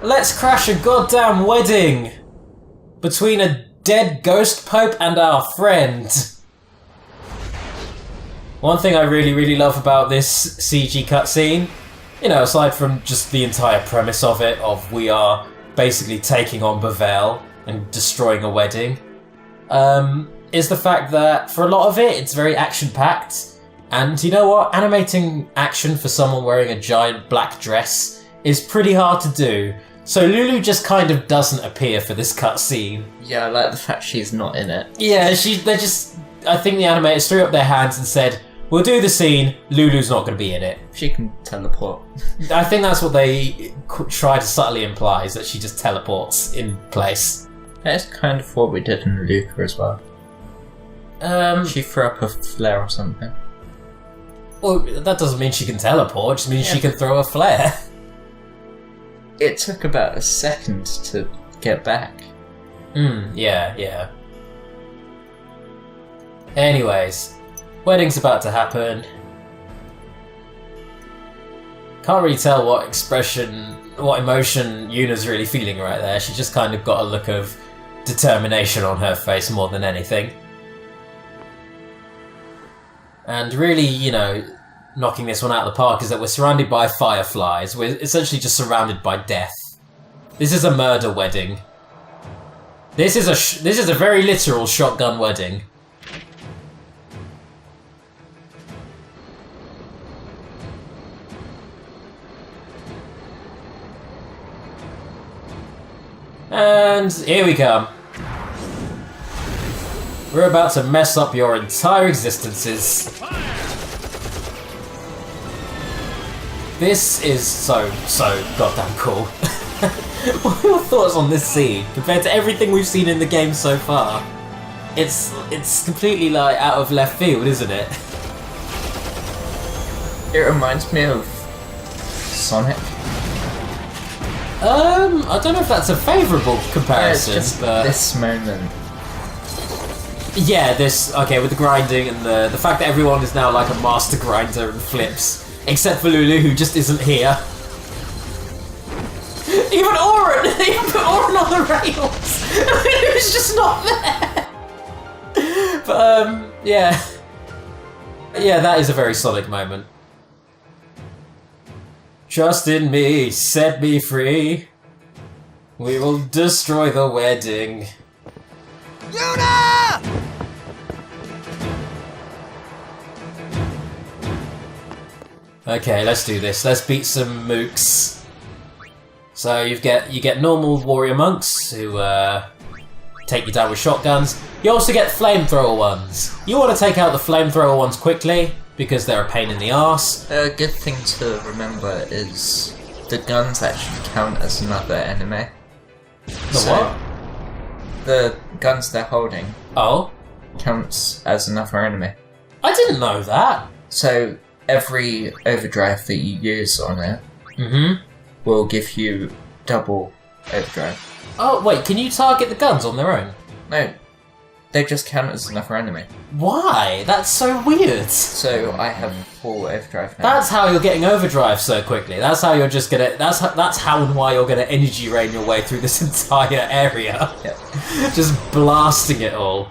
Let's crash a goddamn wedding between a dead ghost pope and our friend. One thing I really, really love about this CG cutscene, aside from just the entire premise of it, of we are basically taking on Bevelle and destroying a wedding, is the fact that for a lot of it, it's very action-packed. And you know what? Animating action for someone wearing a giant black dress is pretty hard to do. So Lulu just kind of doesn't appear for this cutscene. Yeah, I like the fact she's not in it. Yeah, I think the animators threw up their hands and said, we'll do the scene, Lulu's not going to be in it. She can teleport. I think that's what they try to subtly imply, is that she just teleports in place. That's kind of what we did in Luca as well. She threw up a flare or something. Well, that doesn't mean she can teleport, it just means she can throw a flare. It took about a second to get back. Yeah. Anyways, wedding's about to happen. Can't really tell what emotion Yuna's really feeling right there. She just kind of got a look of determination on her face more than anything. And really, knocking this one out of the park is that we're surrounded by fireflies. We're essentially just surrounded by death. This is a murder wedding. This is a very literal shotgun wedding. And here we come. We're about to mess up your entire existences. This is so goddamn cool. What are your thoughts on this scene compared to everything we've seen in the game so far? It's completely out of left field, isn't it? It reminds me of Sonic. I don't know if that's a favourable comparison, It's just but this moment. yeah, with the grinding and the fact that everyone is now like a master grinder and flips, except for Lulu, who just isn't here. Even Auron! They put Auron on the rails! He was just not there! But, yeah. Yeah, that is a very Sonic moment. Trust in me, set me free. We will destroy the wedding. Yuna! Okay, let's do this. Let's beat some mooks. So you get normal warrior monks who take you down with shotguns. You also get flamethrower ones. You want to take out the flamethrower ones quickly because they're a pain in the arse. A good thing to remember is the guns actually count as another enemy. The what? The guns they're holding Oh, counts as another enemy. I didn't know that. So every overdrive that you use on it will give you double overdrive. Oh wait, can you target the guns on their own? No, they just count as another enemy. Why? That's so weird. So I have full overdrive now. That's how you're getting overdrive so quickly. That's how you're just gonna. That's how and why you're gonna energy rain your way through this entire area. Yep. Just blasting it all.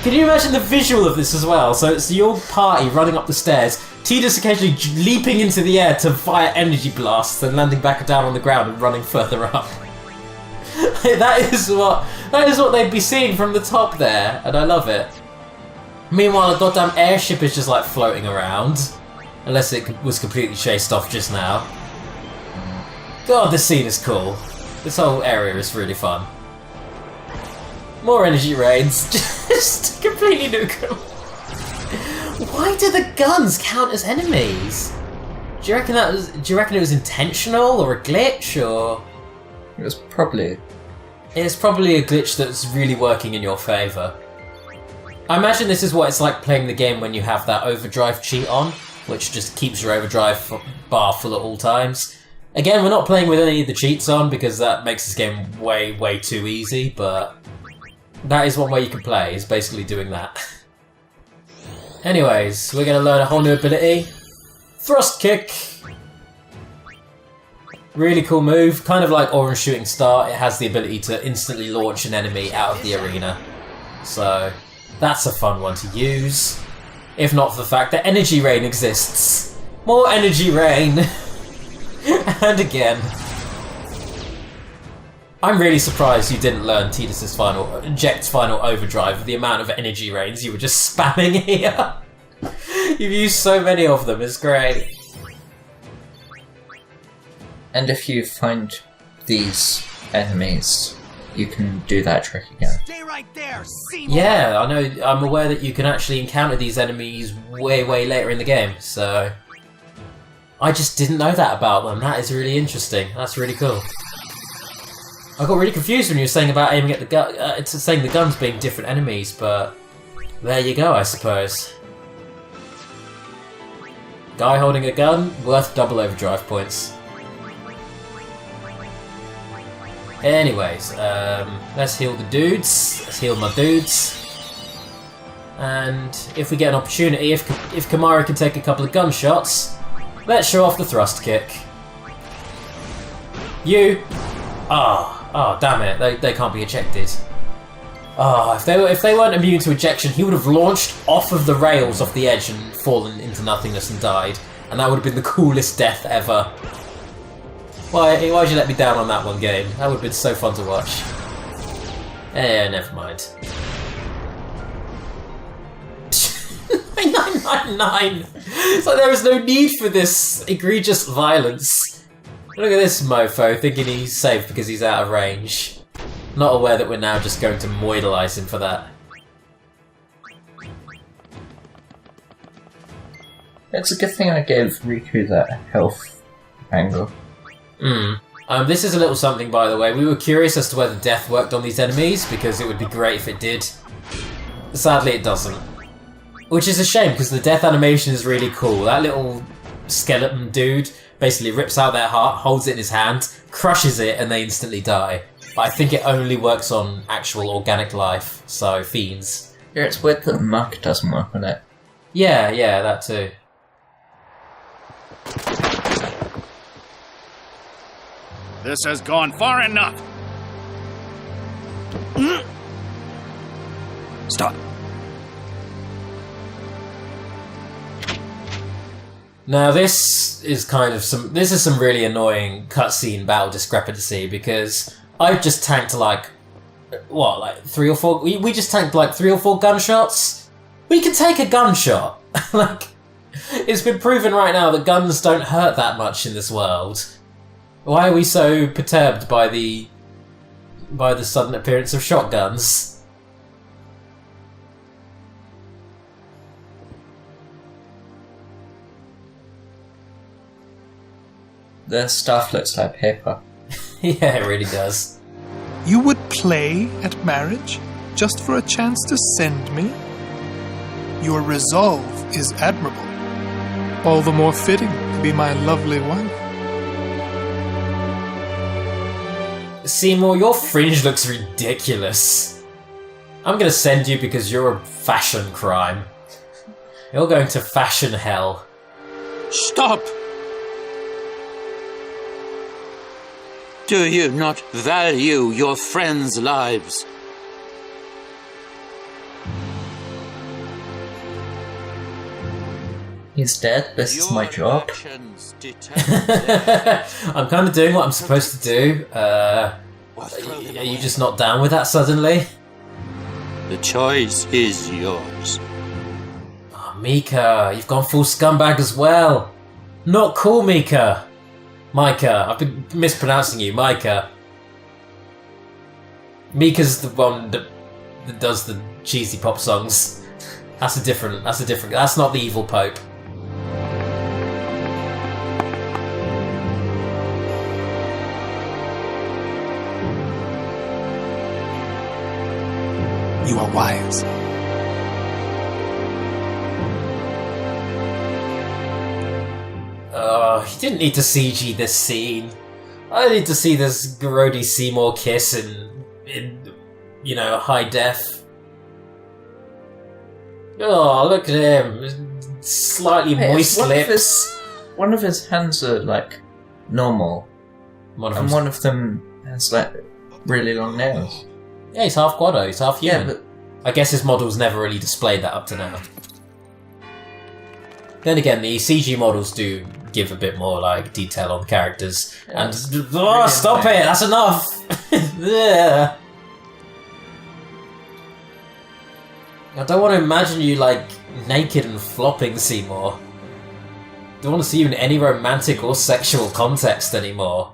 Can you imagine the visual of this as well? So it's your party running up the stairs, Tidus occasionally leaping into the air to fire energy blasts, then landing back down on the ground and running further up. That is what they'd be seeing from the top there, and I love it. Meanwhile, a goddamn airship is just like floating around, unless it was completely chased off just now. God, this scene is cool. This whole area is really fun. More energy rains, just completely nuke them. Why do the guns count as enemies? Do you reckon it was intentional or a glitch or? It was probably. It's probably a glitch that's really working in your favour. I imagine this is what it's like playing the game when you have that overdrive cheat on, which just keeps your overdrive bar full at all times. Again, we're not playing with any of the cheats on because that makes this game way, way too easy, but that is one way you can play, is basically doing that. Anyways, we're going to learn a whole new ability. Thrust kick! Really cool move. Kind of like Orange Shooting Star, it has the ability to instantly launch an enemy out of the arena. So, that's a fun one to use. If not for the fact that Energy Rain exists. More Energy Rain! And again. I'm really surprised you didn't learn Tidus's Eject's final overdrive with the amount of energy rains you were just spamming here. You've used so many of them, it's great. And if you find these enemies, you can do that trick again. Stay right there, Seymour. Yeah, I know. I'm aware that you can actually encounter these enemies way later in the game, so... I just didn't know that about them. That is really interesting. That's really cool. I got really confused when you were saying about aiming at the gun, saying the guns being different enemies, but there you go, I suppose. Guy holding a gun, worth double overdrive points. Anyways, let's heal the dudes. Let's heal my dudes. And if we get an opportunity, if Kimahri can take a couple of gunshots, let's show off the thrust kick. You! Oh, damn it, they can't be ejected. Oh, if they weren't immune to ejection, he would have launched off of the rails off the edge and fallen into nothingness and died. And that would have been the coolest death ever. Why'd you let me down on that one, game? That would have been so fun to watch. Never mind. 999! It's like there is no need for this egregious violence. Look at this mofo, thinking he's safe because he's out of range. Not aware that we're now just going to moidalize him for that. It's a good thing I gave Riku that health angle. This is a little something, by the way. We were curious as to whether death worked on these enemies, because it would be great if it did. Sadly, it doesn't. Which is a shame, because the death animation is really cool. That little skeleton dude basically rips out their heart, holds it in his hand, crushes it, and they instantly die. But I think it only works on actual organic life, so fiends. Yeah, it's weird that Muck doesn't work on it. Yeah, that too. This has gone far enough. Stop. Now this is some really annoying cutscene battle discrepancy, because I've just tanked like 3 or 4. We just tanked like 3 or 4 gunshots. We can take a gunshot. Like, it's been proven right now that guns don't hurt that much in this world. Why are we so perturbed by the sudden appearance of shotguns? The stuff looks like paper. Yeah, it really does. You would play at marriage just for a chance to send me? Your resolve is admirable. All the more fitting to be my lovely wife. Seymour, your fringe looks ridiculous. I'm gonna send you because you're a fashion crime. You're going to fashion hell. Stop! Do you not value your friends' lives? He's dead, this is my job. I'm kind of doing what I'm supposed to do. Are you just not down with that suddenly? The choice is yours. Oh, Mika, you've gone full scumbag as well. Not cool, Mika. Micah, I've been mispronouncing you, Micah. Mika's the one that does the cheesy pop songs. That's not the evil Pope. You are wise. You didn't need to CG this scene. I need to see this Grody Seymour kiss in high def. Oh, look at him. Slightly moist lips. One of his hands are, like, normal. And one of them has like really long nails. Yeah, he's half Guado, he's half human. Yeah, but I guess his model's never really displayed that up to now. Then again, the CG models do give a bit more like detail on the characters. Yeah, And really stop it! That's enough. Yeah. I don't want to imagine you like naked and flopping, Seymour. Don't want to see you in any romantic or sexual context anymore.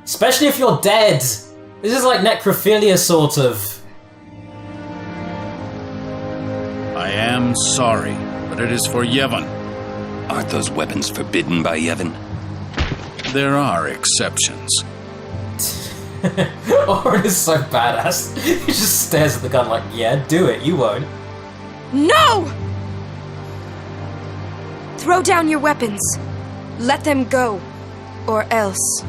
Especially if you're dead. This is like necrophilia, sort of. I am sorry, but it is for Yevon. Aren't those weapons forbidden by Yevon? There are exceptions. Orin is so badass. He just stares at the gun like, yeah, do it, you won't. No! Throw down your weapons. Let them go. Or else.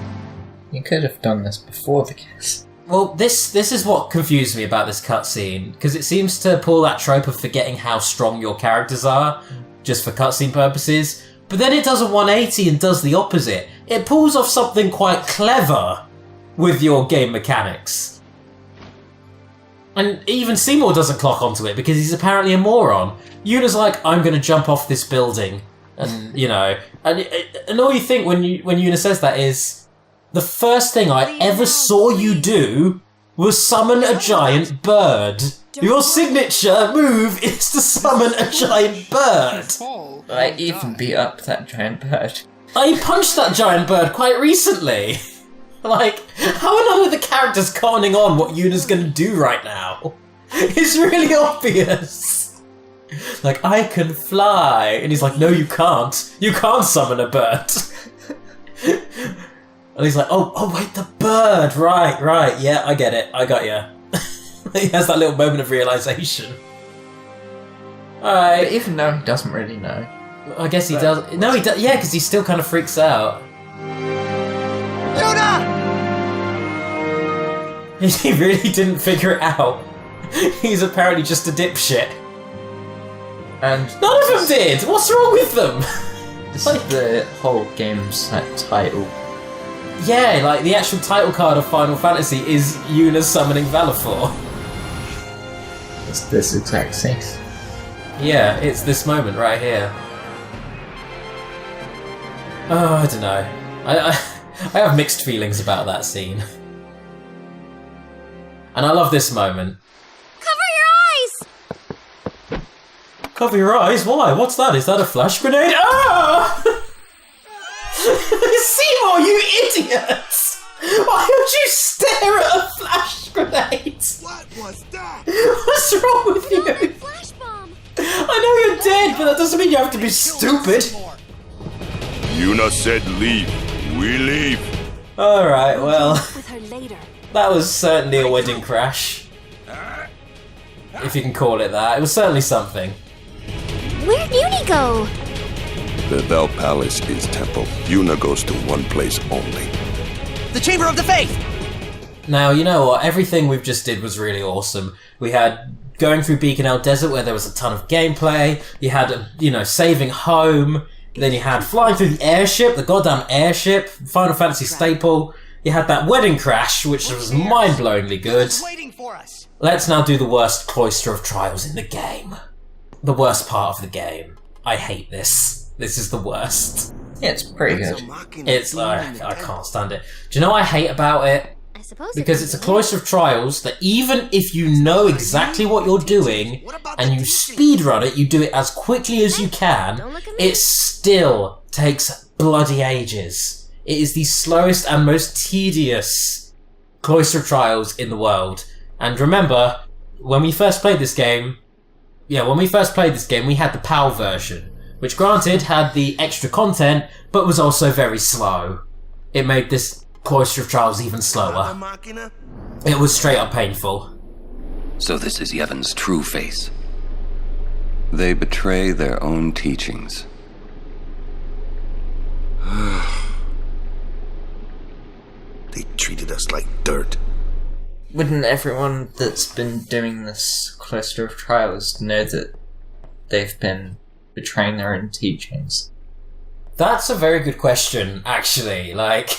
you could have done this before the kiss. Well, this is what confused me about this cutscene, because it seems to pull that trope of forgetting how strong your characters are, just for cutscene purposes, but then it does a 180 and does the opposite. It pulls off something quite clever with your game mechanics. And even Seymour doesn't clock onto it, because he's apparently a moron. Yuna's like, I'm gonna jump off this building, and, you know, and all you think when Yuna says that is, the first thing I ever saw you do was summon a giant bird. Your signature move is to summon a giant bird. I even beat up that giant bird. I punched that giant bird quite recently. Like, how are none of the characters conning on what Yuna's gonna do right now? It's really obvious. Like, I can fly. And he's like, no, you can't. You can't summon a bird. And he's like, oh, wait, the bird. Right. Yeah, I get it. I got you. He has that little moment of realization. Alright. But even though he doesn't really know. I guess he does. No, he does. Yeah, because he still kind of freaks out. He really didn't figure it out. He's apparently just a dipshit. And none of them did! What's wrong with them? This is the whole game's title. Yeah, like the actual title card of Final Fantasy is Yuna summoning Valifor. It's this exact scene. Yeah, it's this moment right here. Oh, I don't know. I have mixed feelings about that scene. And I love this moment. Cover your eyes! Cover your eyes? Why? What's that? Is that a flash grenade? Ah! Seymour, you idiots! Why would you stare at a flash grenade? What was that? What's wrong with you? Flash bomb! I know you're dead, but that doesn't mean you have to be stupid. Yuna said leave. We leave. Alright, well, With her later. that was certainly a wedding crash. If you can call it that. It was certainly something. Where'd Uni go? The Val Palace is temple. Yuna goes to one place only. The Chamber of the Faith! Now, you know what? Everything we've just did was really awesome. We had going through Beacon Hill Desert where there was a ton of gameplay. You had, saving home. Then you had flying through the airship, the goddamn airship, Final Fantasy staple. You had that wedding crash, which was mind-blowingly good. Waiting for us. Let's now do the worst cloister of trials in the game. The worst part of the game. I hate this. This is the worst. Yeah, it's pretty good. It's I can't stand it. Do you know what I hate about it? I suppose Because it's a cloister of trials that even if you know exactly what you're doing and you speedrun it, you do it as quickly as you can, it still takes bloody ages. It is the slowest and most tedious cloister of trials in the world. And remember, when we first played this game, we had the PAL version, which granted had the extra content, but was also very slow. It made this cloister of trials even slower. It was straight up painful. So this is Yevon's true face. They betray their own teachings. They treated us like dirt. Wouldn't everyone that's been doing this cluster of trials know that they've been betraying their own teachings? That's a very good question, actually. Like,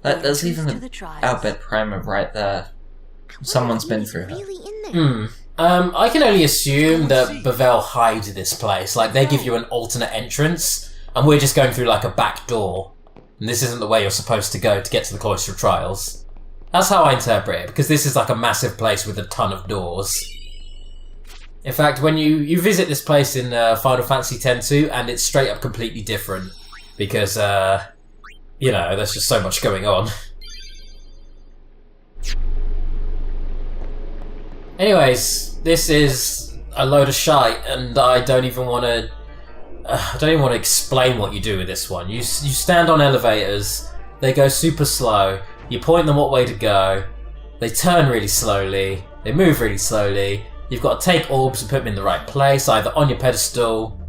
There's even an Albert Primer right there. Someone's been through her. I can only assume that Bevelle hide this place. Like, they give you an alternate entrance, and we're just going through like a back door. And this isn't the way you're supposed to go to get to the Cloister of Trials. That's how I interpret it, because this is like a massive place with a ton of doors. In fact, when you visit this place in Final Fantasy X-2, and it's straight up completely different, because, you know, there's just so much going on. Anyways, this is a load of shite, and I don't even want to explain what you do with this one. You stand on elevators, they go super slow, you point them what way to go, they turn really slowly, they move really slowly, you've got to take orbs and put them in the right place, either on your pedestal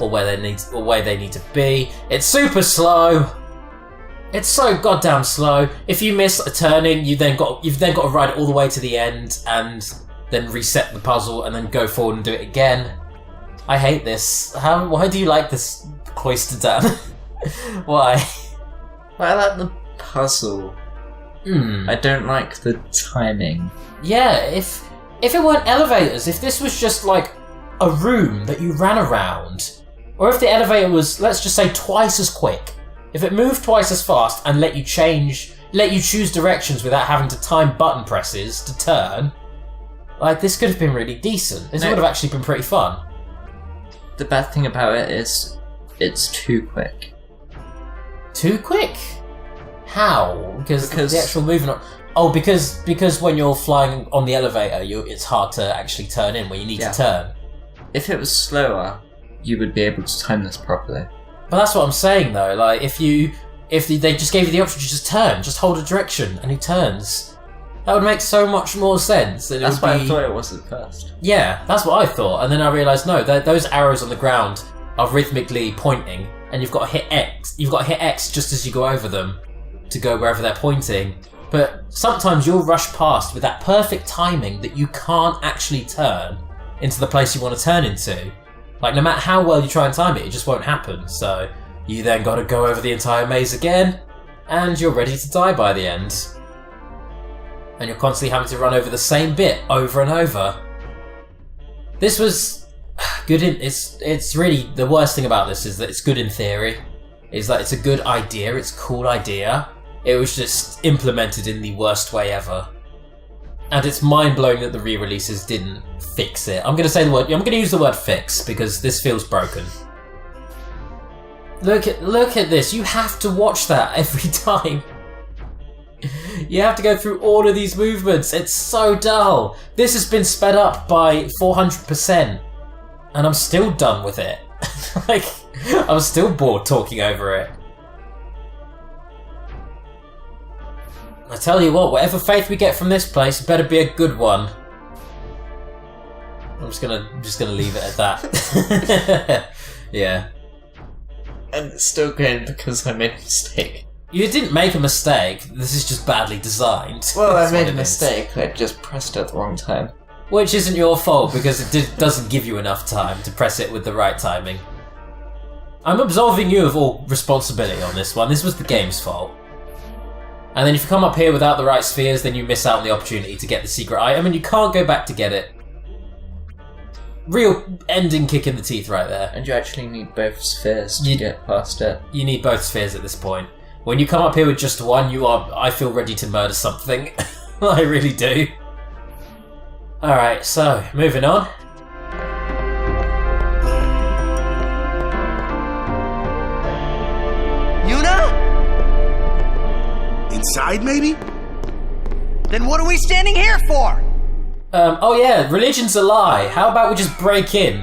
or where they need to be. It's super slow. It's so goddamn slow. If you miss a turning, you've then got to ride it all the way to the end and then reset the puzzle and then go forward and do it again. I hate this. Why do you like this, Cloister Dan? Why? I like the puzzle. I don't like the timing. Yeah, if it weren't elevators, if this was just like a room that you ran around, or if the elevator was, let's just say, twice as quick, if it moved twice as fast and let you choose directions without having to time button presses to turn, like, this could have been really decent. This would have actually been pretty fun. The bad thing about it is it's too quick. Too quick? How? Because the actual movement... Oh, because when you're flying on the elevator, it's hard to actually turn in where you need to turn. If it was slower, you would be able to time this properly. But that's what I'm saying, though. Like, if they just gave you the option to just turn, just hold a direction, and he turns, that would make so much more sense. That's what I thought it was at first. Yeah, that's what I thought. And then I realised, no, those arrows on the ground are rhythmically pointing, and you've got to hit X. You've got to hit X just as you go over them to go wherever they're pointing. But sometimes you'll rush past with that perfect timing that you can't actually turn into the place you want to turn into. Like, no matter how well you try and time it, it just won't happen. So you then got to go over the entire maze again, and you're ready to die by the end. And you're constantly having to run over the same bit over and over. This was good it's really, the worst thing about this is that it's good in theory. Is that it's a good idea, it's a cool idea. It was just implemented in the worst way ever. And it's mind-blowing that the re-releases didn't fix it. I'm going to use the word fix because this feels broken. Look at this. You have to watch that every time. You have to go through all of these movements. It's so dull. This has been sped up by 400%. And I'm still done with it. Like, I'm still bored talking over it. I tell you what, whatever faith we get from this place better be a good one. I'm just gonna leave it at that. Yeah. And it's still good because I made a mistake. You didn't make a mistake, this is just badly designed. Well, I made a mistake, I just pressed it at the wrong time. Which isn't your fault because it doesn't give you enough time to press it with the right timing. I'm absolving you of all responsibility on this one, this was the game's fault. And then if you come up here without the right spheres, then you miss out on the opportunity to get the secret item, and you can't go back to get it. Real ending kick in the teeth right there. And you actually need both spheres to get past it. You need both spheres at this point. When you come up here with just one, I feel ready to murder something. I really do. Alright, so, moving on. Yuna? Inside, maybe? Then what are we standing here for? Oh yeah, religion's a lie. How about we just break in?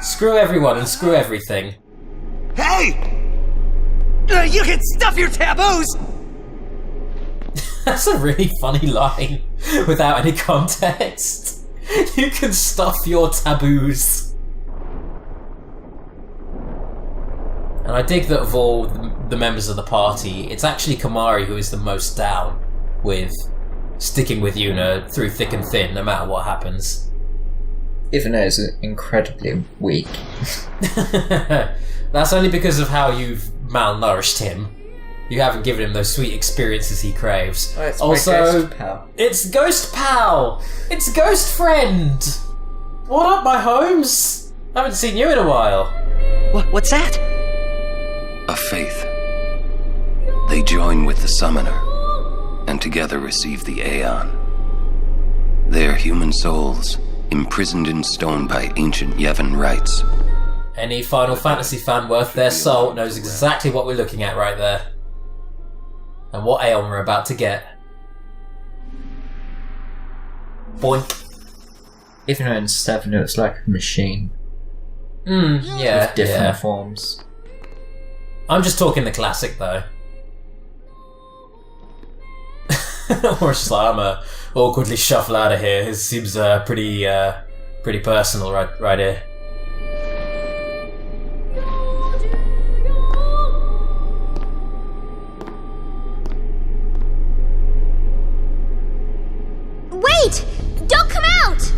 Screw everyone and screw everything. Hey! You can stuff your taboos! That's a really funny line without any context. You can stuff your taboos. And I dig that of all the members of the party, it's actually Kimahri who is the most down with sticking with Yuna through thick and thin, no matter what happens. Even though it's incredibly weak. That's only because of how you've malnourished him. You haven't given him those sweet experiences he craves. Oh, it's also, my ghost pal. It's Ghost Pal! It's Ghost Friend! What up, my homes? Haven't seen you in a while. What's that? A faith. They join with the Summoner, and together receive the Aeon. They are human souls, imprisoned in stone by ancient Yevon rites. Any Final Fantasy fan worth their salt knows exactly what we're looking at right there. And what Aeon we're about to get. Boink. Even though in 7 it was like a machine. Yeah, With different yeah. forms. I'm just talking the classic though. Or it's just like, I'm awkwardly shuffle out of here. It seems pretty personal right here. Wait! Don't come out!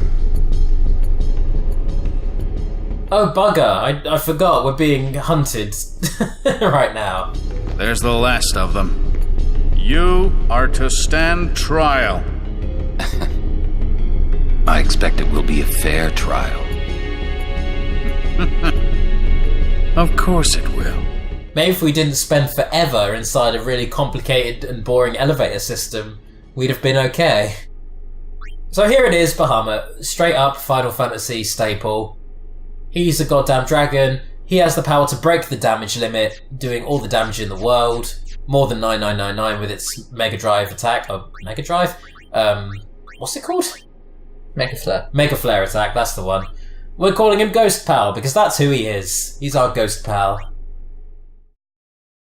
Oh bugger, I forgot we're being hunted right now. There's the last of them. You are to stand trial. I expect it will be a fair trial. Of course it will. Maybe if we didn't spend forever inside a really complicated and boring elevator system, we'd have been okay. So here it is, Bahamut. Straight up Final Fantasy staple. He's a goddamn dragon. He has the power to break the damage limit, doing all the damage in the world. More than 9999 with its Mega Drive attack. Oh, Mega Drive? What's it called? Mega Flare. Mega Flare attack, that's the one. We're calling him Ghost Pal because that's who he is. He's our Ghost Pal.